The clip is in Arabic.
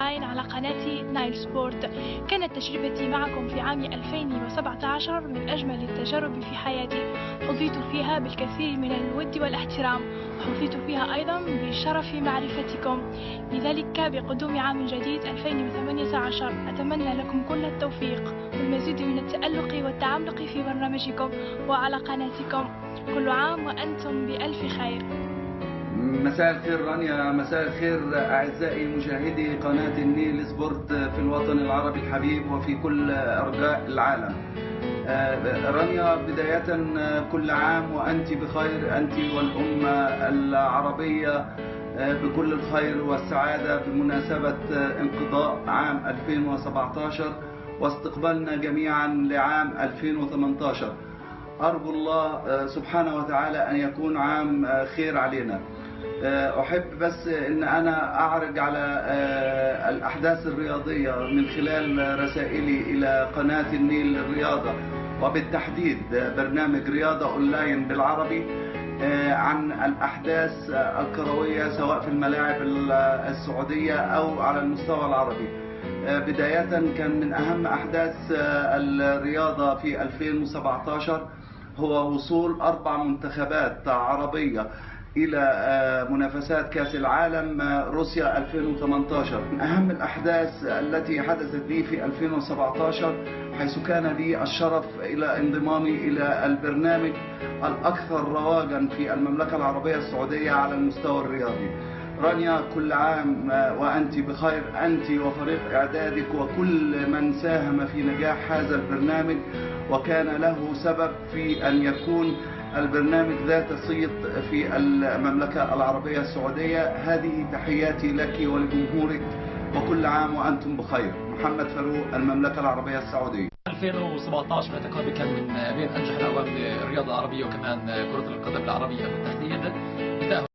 على قناة نايل سبورت. كانت تجربتي معكم في عام 2017 من أجمل التجارب في حياتي. حظيت فيها بالكثير من الود والاحترام، وحظيت فيها أيضا بشرف معرفتكم. لذلك بقدوم عام جديد 2018 أتمنى لكم كل التوفيق والمزيد من التألق والتعمق في برنامجكم وعلى قناتكم. كل عام وأنتم بألف خير. مساء الخير رانيا، مساء الخير أعزائي مشاهدي قناة النيل سبورت في الوطن العربي الحبيب وفي كل أرجاء العالم. رانيا، بداية كل عام وأنت بخير، أنت والأمة العربية بكل الخير والسعادة بمناسبة انقضاء عام 2017 واستقبالنا جميعا لعام 2018. أرجو الله سبحانه وتعالى أن يكون عام خير علينا. أحب بس أن أنا أعرج على الأحداث الرياضية من خلال رسائلي إلى قناة النيل للرياضة، وبالتحديد برنامج رياضة أونلاين بالعربي عن الأحداث الكروية سواء في الملاعب السعودية أو على المستوى العربي. بداية كان من أهم أحداث الرياضة في 2017 هو وصول 4 منتخبات عربية إلى منافسات كأس العالم روسيا 2018. من أهم الأحداث التي حدثت لي في 2017 حيث كان لي الشرف إلى انضمامي إلى البرنامج الأكثر رواجا في المملكة العربية السعودية على المستوى الرياضي. رانيا، كل عام وأنت بخير، أنت وفريق إعدادك وكل من ساهم في نجاح هذا البرنامج وكان له سبب في أن يكون البرنامج ذات صيت في المملكة العربية السعودية. هذه تحياتي لك ولجمهورك، وكل عام وأنتم بخير. محمد فاروق، المملكة العربية السعودية. 2017 باعتقادي كان من بين أنجح الأعوام للرياضة العربية وكمان كرة القدم العربية بالتحديد.